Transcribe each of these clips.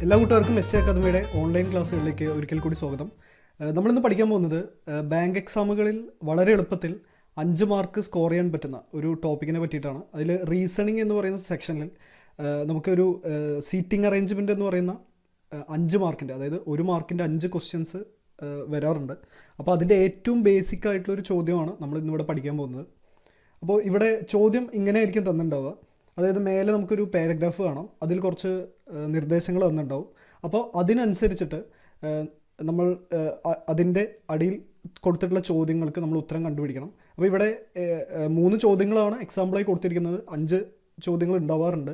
എല്ലാ കൂട്ടുകാർക്കും SSC അക്കാദമിയുടെ ഓൺലൈൻ ക്ലാസ്സുകളിലേക്ക് ഒരിക്കൽ കൂടി സ്വാഗതം. നമ്മളിന്ന് പഠിക്കാൻ പോകുന്നത് ബാങ്ക് എക്സാമുകളിൽ വളരെ എളുപ്പത്തിൽ 5 മാർക്ക് സ്കോർ ചെയ്യാൻ പറ്റുന്ന ഒരു ടോപ്പിക്കിനെ പറ്റിയിട്ടാണ്. അതിൽ റീസണിങ് എന്ന് പറയുന്ന സെക്ഷനിൽ നമുക്കൊരു സീറ്റിംഗ് അറേഞ്ച്മെൻറ്റ് എന്ന് പറയുന്ന 5 മാർക്കിൻ്റെ, അതായത് 1 മാർക്കിൻ്റെ 5 ക്വസ്റ്റ്യൻസ് വരാറുണ്ട്. അപ്പോൾ അതിൻ്റെ ഏറ്റവും ബേസിക് ആയിട്ടുള്ളൊരു ചോദ്യമാണ് നമ്മൾ ഇന്നിവിടെ പഠിക്കാൻ പോകുന്നത്. അപ്പോൾ ഇവിടെ ചോദ്യം ഇങ്ങനെയായിരിക്കും തന്നിട്ടുണ്ടാവുക. അതായത് മേലെ നമുക്കൊരു പാരഗ്രാഫ് കാണാം, അതിൽ കുറച്ച് നിർദ്ദേശങ്ങൾ തന്നിട്ടുണ്ടാവും. അപ്പോൾ അതിനനുസരിച്ചിട്ട് നമ്മൾ അതിൻ്റെ അടിയിൽ കൊടുത്തിട്ടുള്ള ചോദ്യങ്ങൾക്ക് നമ്മൾ ഉത്തരം കണ്ടുപിടിക്കണം. അപ്പോൾ ഇവിടെ 3 ചോദ്യങ്ങളാണ് എക്സാമ്പിളായി കൊടുത്തിരിക്കുന്നത്. 5 ചോദ്യങ്ങൾ ഉണ്ടാവാറുണ്ട്.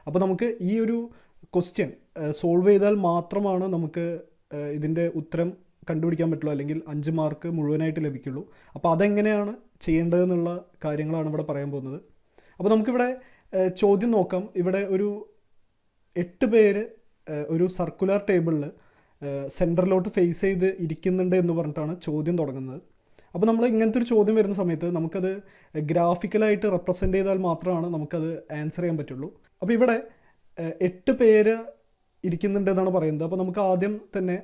അപ്പോൾ നമുക്ക് ഈ ഒരു ക്വസ്റ്റ്യൻ സോൾവ് ചെയ്താൽ മാത്രമാണ് നമുക്ക് ഇതിൻ്റെ ഉത്തരം കണ്ടുപിടിക്കാൻ പറ്റുള്ളൂ, അല്ലെങ്കിൽ 5 മാർക്ക് മുഴുവനായിട്ട് ലഭിക്കുള്ളൂ. അപ്പോൾ അതെങ്ങനെയാണ് ചെയ്യേണ്ടതെന്നുള്ള കാര്യങ്ങളാണ് ഇവിടെ പറയാൻ പോകുന്നത്. അപ്പോൾ നമുക്കിവിടെ ചോദ്യം നോക്കാം. ഇവിടെ ഒരു 8 പേര് ഒരു സർക്കുലർ ടേബിളിൽ സെൻറ്ററിലോട്ട് ഫേസ് ചെയ്ത് ഇരിക്കുന്നുണ്ട് എന്ന് പറഞ്ഞിട്ടാണ് ചോദ്യം തുടങ്ങുന്നത്. അപ്പോൾ നമ്മൾ ഇങ്ങനത്തെ ഒരു ചോദ്യം വരുന്ന സമയത്ത് നമുക്കത് ഗ്രാഫിക്കലായിട്ട് റെപ്രസെൻ്റ് ചെയ്താൽ മാത്രമാണ് നമുക്കത് ആൻസർ ചെയ്യാൻ പറ്റുള്ളൂ. അപ്പോൾ ഇവിടെ 8 പേര് ഇരിക്കുന്നുണ്ട് എന്നാണ് പറയുന്നത്. അപ്പോൾ നമുക്ക് ആദ്യം തന്നെ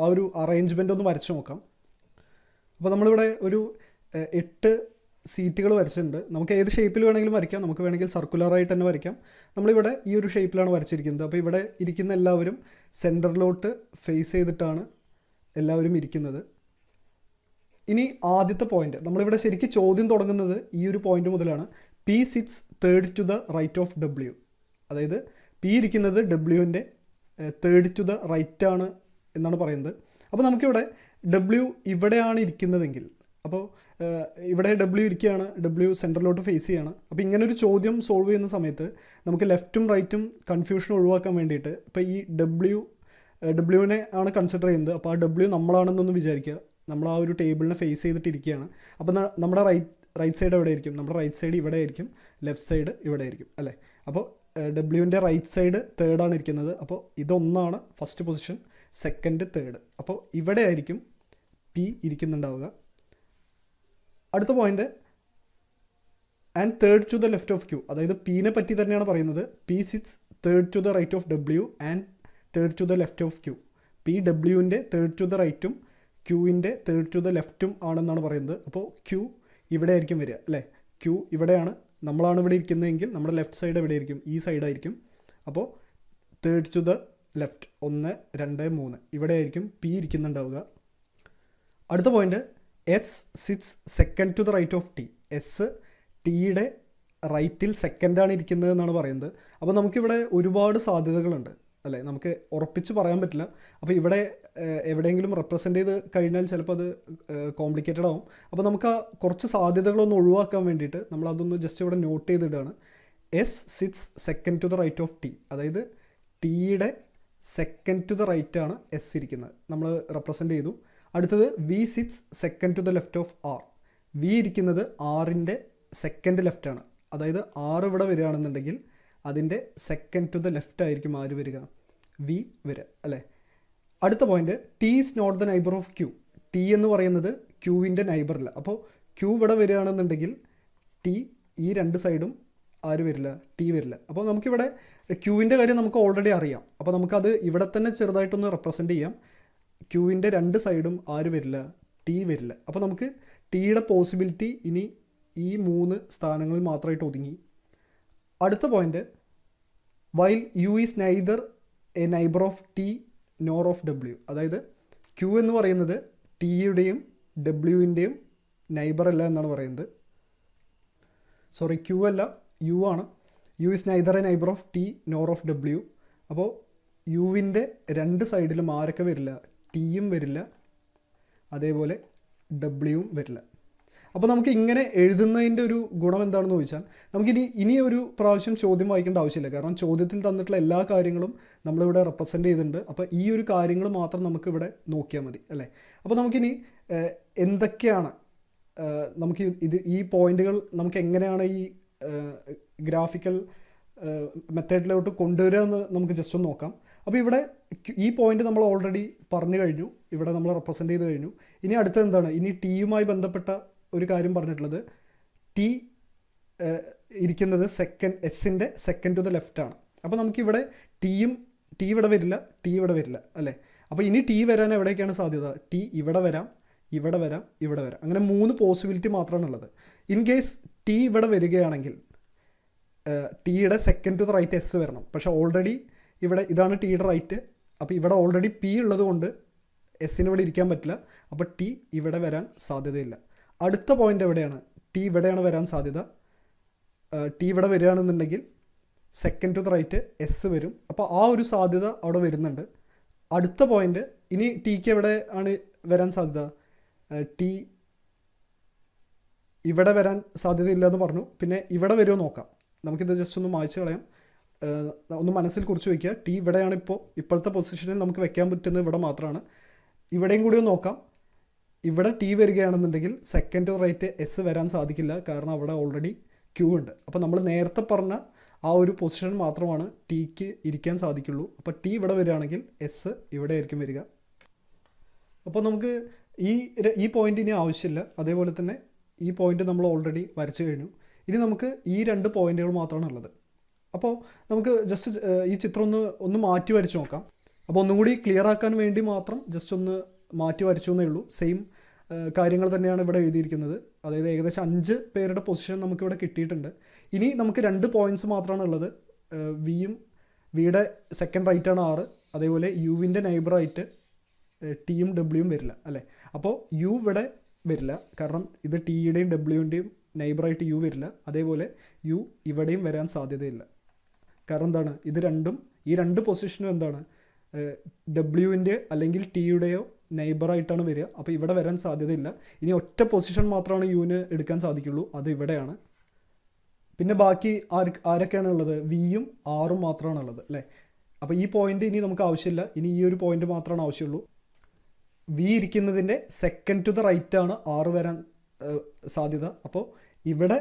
ആ ഒരു അറേഞ്ച്മെൻ്റ് ഒന്ന് വരച്ച് നോക്കാം. അപ്പോൾ നമ്മളിവിടെ ഒരു 8 സീറ്റുകൾ വരച്ചിട്ടുണ്ട്. നമുക്ക് ഏത് ഷേപ്പിൽ വേണമെങ്കിലും വരയ്ക്കാം. നമുക്ക് വേണമെങ്കിൽ സർക്കുലറായിട്ട് തന്നെ വരയ്ക്കാം. നമ്മളിവിടെ ഈ ഒരു ഷേപ്പിലാണ് വരച്ചിരിക്കുന്നത്. അപ്പോൾ ഇവിടെ ഇരിക്കുന്ന എല്ലാവരും സെൻറ്ററിലോട്ട് ഫേസ് ചെയ്തിട്ടാണ് എല്ലാവരും ഇരിക്കുന്നത്. ഇനി ആദ്യത്തെ പോയിൻ്റ്, നമ്മളിവിടെ ശരിക്കും ചോദ്യം തുടങ്ങുന്നത് ഈ ഒരു പോയിൻ്റ് മുതലാണ്. P sits third to the right of W. അതായത് P ഇരിക്കുന്നത് W-ൻ്റെ third to the right ആണ് എന്നാണ് പറയുന്നത്. അപ്പോൾ നമുക്കിവിടെ W ഇവിടെയാണ് ഇരിക്കുന്നതെങ്കിൽ, അപ്പോൾ ഇവിടെ W ഇരിക്കുകയാണ്, W സെൻറ്ററിലോട്ട് ഫേസ് ചെയ്യാണ്. അപ്പോൾ ഇങ്ങനൊരു ചോദ്യം സോൾവ് ചെയ്യുന്ന സമയത്ത് നമുക്ക് ലെഫ്റ്റും റൈറ്റും കൺഫ്യൂഷൻ ഒഴിവാക്കാൻ വേണ്ടിയിട്ട്, ഇപ്പോൾ ഈ ഡബ്ല്യുവിനെ ആണ് കൺസിഡർ ചെയ്യുന്നത്. അപ്പോൾ ആ W നമ്മളാണെന്നൊന്ന് വിചാരിക്കുക. നമ്മൾ ആ ഒരു ടേബിളിനെ ഫേസ് ചെയ്തിട്ടിരിക്കുകയാണ്. അപ്പോൾ നമ്മുടെ റൈറ്റ് സൈഡ് എവിടെ ആയിരിക്കും? നമ്മുടെ റൈറ്റ് സൈഡ് ഇവിടെ ആയിരിക്കും, ലെഫ്റ്റ് സൈഡ് ഇവിടെ ആയിരിക്കും, അല്ലേ? അപ്പോൾ ഡബ്ല്യുവിൻ്റെ റൈറ്റ് സൈഡ് തേർഡാണ് ഇരിക്കുന്നത്. അപ്പോൾ ഇതൊന്നാണ് ഫസ്റ്റ് പൊസിഷൻ, സെക്കൻഡ്, തേർഡ്. അപ്പോൾ ഇവിടെ ആയിരിക്കും P ഇരിക്കുന്നുണ്ടാവുക. അടുത്ത point, and third to the left of Q. അതായത് Pനെ പറ്റി തന്നെയാണ് പറയുന്നത്. P sits third to the right of W and third to the left of Q. P ഡബ്ല്യുവിൻ്റെ തേർഡ് ടു ദ റൈറ്റും Qൻ്റെ തേർഡ് ടു ദ ലെഫ്റ്റും ആണെന്നാണ് പറയുന്നത്. അപ്പോൾ Q ഇവിടെ ആയിരിക്കും വരിക, അല്ലേ? Q ഇവിടെയാണ്, നമ്മളാണ് ഇവിടെ ഇരിക്കുന്നതെങ്കിൽ നമ്മുടെ ലെഫ്റ്റ് സൈഡ് എവിടെ ആയിരിക്കും? ഈ സൈഡായിരിക്കും. അപ്പോൾ തേർഡ് ടു ദ ലെഫ്റ്റ് 1, 2, 3 ഇവിടെ ആയിരിക്കും P ഇരിക്കുന്നുണ്ടാവുക. അടുത്ത point, S sits second to the right of T. S ടിയുടെ റൈറ്റിൽ സെക്കൻഡാണ് ഇരിക്കുന്നത് എന്നാണ് പറയുന്നത്. അപ്പോൾ നമുക്കിവിടെ ഒരുപാട് സാധ്യതകളുണ്ട്, അല്ലേ? നമുക്ക് ഉറപ്പിച്ച് പറയാൻ പറ്റില്ല. അപ്പോൾ ഇവിടെ എവിടെയെങ്കിലും റെപ്രസെൻ്റ് ചെയ്ത് കഴിഞ്ഞാൽ ചിലപ്പോൾ അത് കോംപ്ലിക്കേറ്റഡ് ആവും. അപ്പോൾ നമുക്ക് ആ കുറച്ച് സാധ്യതകളൊന്ന് ഒഴിവാക്കാൻ വേണ്ടിയിട്ട് നമ്മളതൊന്ന് ജസ്റ്റ് ഇവിടെ നോട്ട് ചെയ്തിടുകയാണ്. S sits second to the right of T. അതായത് ടിയുടെ സെക്കൻഡ് ടു ദ റൈറ്റ് ആണ് S ഇരിക്കുന്നത്, നമ്മൾ റെപ്രസെൻ്റ് ചെയ്തു. അടുത്തത് V sits second to the left of R. V ഇരിക്കുന്നത് Rൻ്റെ സെക്കൻഡ് ലെഫ്റ്റാണ്. അതായത് R ഇവിടെ വരികയാണെന്നുണ്ടെങ്കിൽ അതിൻ്റെ സെക്കൻഡ് ടു ദ ലെഫ്റ്റ് ആയിരിക്കും ആര് വരിക? V വരിക, അല്ലേ? അടുത്ത point, T is not the neighbour of Q. T എന്ന് പറയുന്നത് Qവിൻ്റെ നൈബറില്ല. അപ്പോൾ Q ഇവിടെ വരികയാണെന്നുണ്ടെങ്കിൽ T ഈ 2 സൈഡും ആര് വരില്ല? T വരില്ല. അപ്പോൾ നമുക്കിവിടെ Qവിൻ്റെ കാര്യം നമുക്ക് ഓൾറെഡി അറിയാം. അപ്പോൾ നമുക്കത് ഇവിടെ തന്നെ ചെറുതായിട്ടൊന്ന് റെപ്രസെൻ്റ് ചെയ്യാം. Qവിൻ്റെ 2 സൈഡും ആര് വരില്ല? T വരില്ല. അപ്പോൾ നമുക്ക് Tയുടെ പോസിബിലിറ്റി ഇനി ഈ 3 സ്ഥാനങ്ങളിൽ മാത്രമായിട്ട് ഒതുങ്ങി. അടുത്ത point, while U is neither A neighbour of T nor of W. അതായത് Q എന്ന് പറയുന്നത് ടിയുടെയും ഡബ്ല്യുവിൻ്റെയും നൈബർ അല്ല എന്നാണ് പറയുന്നത്. സോറി, Q അല്ല, U ആണ്. U is neither A neighbour of T nor of W. അപ്പോൾ യുവിൻ്റെ 2 സൈഡിലും ആരൊക്കെ വരില്ല? ടിയും വരില്ല, അതേപോലെ ഡബ്ല്യുവും വരില്ല. അപ്പോൾ നമുക്ക് ഇങ്ങനെ എഴുതുന്നതിൻ്റെ ഒരു ഗുണം എന്താണെന്ന് ചോദിച്ചാൽ, ഇനി ഒരു പ്രാവശ്യം ചോദ്യം വായിക്കേണ്ട ആവശ്യമില്ല. കാരണം ചോദ്യത്തിൽ തന്നിട്ടുള്ള എല്ലാ കാര്യങ്ങളും നമ്മളിവിടെ റെപ്രസെൻ്റ് ചെയ്തിട്ടുണ്ട്. അപ്പോൾ ഈ ഒരു കാര്യങ്ങൾ മാത്രം നമുക്കിവിടെ നോക്കിയാൽ മതി, അല്ലേ? അപ്പോൾ നമുക്കിനി എന്തൊക്കെയാണ് നമുക്ക് ഈ പോയിൻ്റുകൾ നമുക്ക് എങ്ങനെയാണ് ഈ ഗ്രാഫിക്കൽ മെത്തേഡിലോട്ട് കൊണ്ടുവരിക എന്ന് നമുക്ക് ജസ്റ്റ് ഒന്ന് നോക്കാം. അപ്പോൾ ഇവിടെ ഈ പോയിൻ്റ് നമ്മൾ ഓൾറെഡി പറഞ്ഞു കഴിഞ്ഞു, ഇവിടെ നമ്മൾ റെപ്രസെൻ്റ് ചെയ്ത് കഴിഞ്ഞു. ഇനി അടുത്തത് എന്താണ്? ഇനി ടിയുമായി ബന്ധപ്പെട്ട ഒരു കാര്യം പറഞ്ഞിട്ടുള്ളത്, ടി ഇരിക്കുന്നത് എസിൻ്റെ സെക്കൻഡ് ടു ദ ലെഫ്റ്റാണ്. അപ്പോൾ നമുക്കിവിടെ ടിയും ടി ഇവിടെ വരില്ല, ടി ഇവിടെ വരില്ല അല്ലേ. അപ്പോൾ ഇനി ടി വരാൻ എവിടേക്കാണ് സാധ്യത? ടി ഇവിടെ വരാം, ഇവിടെ വരാം, ഇവിടെ വരാം. അങ്ങനെ 3 പോസിബിലിറ്റി മാത്രമാണ് ഉള്ളത്. ഇൻ കേസ് ടി ഇവിടെ വരികയാണെങ്കിൽ ടിയുടെ second to the right S വരണം. പക്ഷേ ഓൾറെഡി ഇവിടെ ഇതാണ് ടിയുടെ റൈറ്റ്. അപ്പോൾ ഇവിടെ ഓൾറെഡി പി ഉള്ളത് കൊണ്ട് എസ്സിന് ഇവിടെ ഇരിക്കാൻ പറ്റില്ല. അപ്പോൾ ടി ഇവിടെ വരാൻ സാധ്യതയില്ല. അടുത്ത പോയിൻ്റ് എവിടെയാണ്? ടി ഇവിടെയാണ് വരാൻ സാധ്യത. ടി ഇവിടെ വരികയാണെന്നുണ്ടെങ്കിൽ second to the right S വരും. അപ്പോൾ ആ ഒരു സാധ്യത അവിടെ വരുന്നുണ്ട്. അടുത്ത പോയിൻ്റ്, ഇനി ടിക്ക് എവിടെ ആണ് വരാൻ സാധ്യത? ടി ഇവിടെ വരാൻ സാധ്യതയില്ല എന്ന് പറഞ്ഞു. പിന്നെ ഇവിടെ വരുമോ നോക്കാം. നമുക്കിത് ജസ്റ്റ് ഒന്ന് മായ്ച്ച് കളയാം, ഒന്ന് മനസ്സിൽ കുറിച്ച് വയ്ക്കുക. ടി ഇവിടെയാണ് ഇപ്പോഴത്തെ പൊസിഷനിൽ നമുക്ക് വെക്കാൻ പറ്റുന്നത് ഇവിടെ മാത്രമാണ്. ഇവിടെയും കൂടി ഒന്ന് നോക്കാം. ഇവിടെ ടി വരികയാണെന്നുണ്ടെങ്കിൽ സെക്കൻഡ് ടു റൈറ്റ് എസ് വരാൻ സാധിക്കില്ല, കാരണം അവിടെ ഓൾറെഡി ക്യൂ ഉണ്ട്. അപ്പോൾ നമ്മൾ നേരത്തെ പറഞ്ഞ ആ ഒരു പൊസിഷൻ മാത്രമാണ് ടിക്ക് ഇരിക്കാൻ സാധിക്കുള്ളൂ. അപ്പോൾ ടി ഇവിടെ വരികയാണെങ്കിൽ എസ് ഇവിടെ ആയിരിക്കും വരിക. അപ്പോൾ നമുക്ക് ഈ പോയിൻ്റ് ഇനി ആവശ്യമില്ല. അതേപോലെ തന്നെ ഈ പോയിൻ്റ് നമ്മൾ ഓൾറെഡി വരച്ചു കഴിഞ്ഞു. ഇനി നമുക്ക് ഈ 2 പോയിൻ്റുകൾ മാത്രമാണ് ഉള്ളത്. അപ്പോൾ നമുക്ക് ജസ്റ്റ് ഈ ചിത്രം ഒന്ന് മാറ്റി വരച്ച് നോക്കാം. അപ്പോൾ ഒന്നും കൂടി ക്ലിയർ ആക്കാൻ വേണ്ടി മാത്രം ജസ്റ്റ് ഒന്ന് മാറ്റി വരച്ചു എന്നേ ഉള്ളൂ. സെയിം കാര്യങ്ങൾ തന്നെയാണ് ഇവിടെ എഴുതിയിരിക്കുന്നത്. അതായത് ഏകദേശം 5 പേരുടെ പൊസിഷൻ നമുക്കിവിടെ കിട്ടിയിട്ടുണ്ട്. ഇനി നമുക്ക് 2 പോയിൻറ്റ്സ് മാത്രമാണ് ഉള്ളത്. വിയുടെ സെക്കൻഡ് റൈറ്റാണ് 6. അതേപോലെ യുവിൻ്റെ നെയ്ബറായിട്ട് ടിയും ഡബ്ല്യുവും വരില്ല അല്ലേ. അപ്പോൾ യു ഇവിടെ വരില്ല, കാരണം ഇത് ടിയുടെയും ഡബ്ല്യുവിൻ്റെയും നെയ്ബറായിട്ട് യു വരില്ല. അതേപോലെ യു ഇവിടെയും വരാൻ സാധ്യതയില്ല. കാരണം എന്താണ്? ഇത് രണ്ടും, ഈ 2 പൊസിഷനും എന്താണ്? ഡബ്ല്യുവിൻ്റെ അല്ലെങ്കിൽ ടിയുടെയോ നെയ്ബറായിട്ടാണ് വരിക. അപ്പോൾ ഇവിടെ വരാൻ സാധ്യതയില്ല. ഇനി ഒറ്റ പൊസിഷൻ മാത്രമാണ് യുവിന് എടുക്കാൻ സാധിക്കുള്ളൂ, അത് ഇവിടെയാണ്. പിന്നെ ബാക്കി ആരൊക്കെയാണ് ഉള്ളത്? വിയും ആറും മാത്രമാണ് ഉള്ളത് അല്ലേ. അപ്പോൾ ഈ പോയിൻ്റ് ഇനി നമുക്ക് ആവശ്യമില്ല. ഇനി ഈ ഒരു പോയിൻ്റ് മാത്രമാണ് ആവശ്യമുള്ളൂ. വി ഇരിക്കുന്നതിൻ്റെ സെക്കൻഡ് ടു ദ റൈറ്റ് ആണ് 6 വരാൻ സാധ്യത. അപ്പോൾ ഇവിടെ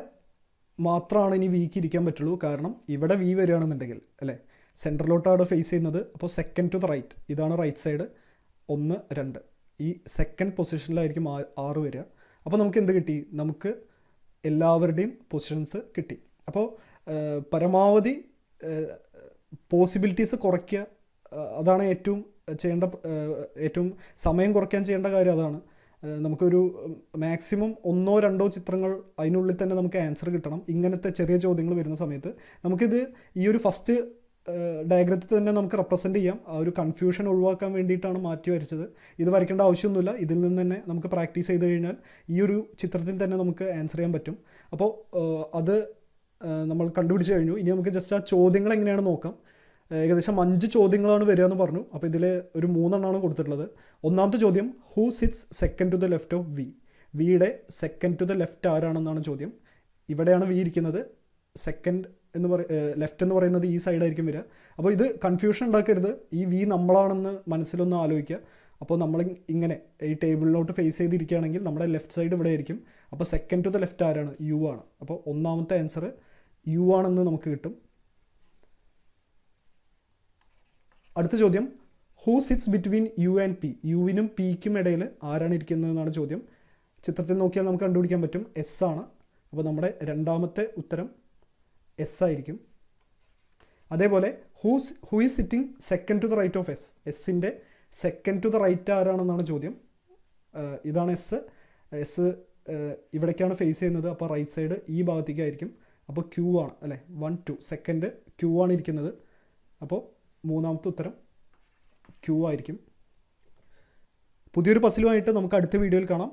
മാത്രമാണ് ഇനി വിക്ക് ഇരിക്കാൻ പറ്റുള്ളൂ, കാരണം ഇവിടെ വി വരികയാണെന്നുണ്ടെങ്കിൽ അല്ലേ, സെൻട്രലോട്ടാണ് ഫേസ് ചെയ്യുന്നത്. അപ്പോൾ സെക്കൻഡ് ടു ദ റൈറ്റ്, ഇതാണ് റൈറ്റ് സൈഡ്, 1, 2, ഈ സെക്കൻഡ് പൊസിഷനിലായിരിക്കും 6 വരിക. അപ്പോൾ നമുക്ക് എന്ത് കിട്ടി? നമുക്ക് എല്ലാവരുടെയും പൊസിഷൻസ് കിട്ടി. അപ്പോൾ പരമാവധി പോസിബിലിറ്റീസ് കുറയ്ക്കുക, അതാണ് ഏറ്റവും സമയം കുറയ്ക്കാൻ ചെയ്യേണ്ട കാര്യം അതാണ്. നമുക്കൊരു മാക്സിമം 1 or 2 ചിത്രങ്ങൾ അതിനുള്ളിൽ തന്നെ നമുക്ക് ആൻസർ കിട്ടണം. ഇങ്ങനത്തെ ചെറിയ ചോദ്യങ്ങൾ വരുന്ന സമയത്ത് നമുക്കിത് ഈ ഒരു ഫസ്റ്റ് ഡയഗ്രത്തിൽ തന്നെ നമുക്ക് റെപ്രസെൻ്റ് ചെയ്യാം. ആ ഒരു കൺഫ്യൂഷൻ ഒഴിവാക്കാൻ വേണ്ടിയിട്ടാണ് മാറ്റി വരച്ചത്. ഇത് വരയ്ക്കേണ്ട ആവശ്യമൊന്നുമില്ല. ഇതിൽ നിന്ന് തന്നെ നമുക്ക് പ്രാക്ടീസ് ചെയ്ത് കഴിഞ്ഞാൽ ഈ ഒരു ചിത്രത്തിൽ തന്നെ നമുക്ക് ആൻസർ ചെയ്യാൻ പറ്റും. അപ്പോൾ അത് നമ്മൾ കണ്ടുപിടിച്ച് കഴിഞ്ഞു. ഇനി നമുക്ക് ജസ്റ്റ് ആ ചോദ്യങ്ങൾ എങ്ങനെയാണ് നോക്കാം. ഏകദേശം 5 ചോദ്യങ്ങളാണ് വരിക എന്ന് പറഞ്ഞു. അപ്പോൾ ഇതിൽ ഒരു 3 എണ്ണമാണ് കൊടുത്തിട്ടുള്ളത്. ഒന്നാമത്തെ ചോദ്യം, who sits second to the left of V? വിയുടെ സെക്കൻഡ് ടു ദ ലെഫ്റ്റ് ആരാണെന്നാണ് ചോദ്യം. ഇവിടെയാണ് വി ഇരിക്കുന്നത്. സെക്കൻഡ് ലെഫ്റ്റ് എന്ന് പറയുന്നത് ഈ സൈഡായിരിക്കും വരിക. അപ്പോൾ ഇത് കൺഫ്യൂഷൻ ഉണ്ടാക്കരുത്. ഈ വി നമ്മളാണെന്ന് മനസ്സിലൊന്ന് ആലോചിക്കുക. അപ്പോൾ നമ്മൾ ഇങ്ങനെ ഈ ടേബിളിലോട്ട് ഫേസ് ചെയ്തിരിക്കുകയാണെങ്കിൽ നമ്മുടെ ലെഫ്റ്റ് സൈഡ് ഇവിടെ ആയിരിക്കും. അപ്പോൾ സെക്കൻഡ് ടു ദ ലെഫ്റ്റ് ആരാണ്? യു ആണ്. അപ്പോൾ ഒന്നാമത്തെ ആൻസർ യു ആണെന്ന് നമുക്ക് കിട്ടും. അടുത്ത ചോദ്യം, who sits between U and P? യുവിനും പിക്കും ഇടയിൽ ആരാണ് ഇരിക്കുന്നതെന്നാണ് ചോദ്യം. ചിത്രത്തിൽ നോക്കിയാൽ നമുക്ക് കണ്ടുപിടിക്കാൻ പറ്റും, എസ് ആണ്. അപ്പോൾ നമ്മുടെ രണ്ടാമത്തെ ഉത്തരം എസ് ആയിരിക്കും. അതേപോലെ who is sitting second to the right of S? എസിൻ്റെ സെക്കൻഡ് ടു ദ റൈറ്റ് ആരാണെന്നാണ് ചോദ്യം. ഇതാണ് എസ് ഇവിടേക്കാണ് ഫേസ് ചെയ്യുന്നത്. അപ്പോൾ റൈറ്റ് സൈഡ് ഈ ഭാഗത്തേക്കായിരിക്കും. അപ്പോൾ ക്യൂ ആണ് അല്ലേ, 1, 2 സെക്കൻഡ് ക്യൂ ആണ് ഇരിക്കുന്നത്. അപ്പോൾ മൂന്നാമത്തെ ഉത്തരം ക്യൂ ആയിരിക്കും. പുതിയൊരു പസിലുമായിട്ട് നമുക്ക് അടുത്ത വീഡിയോയിൽ കാണാം.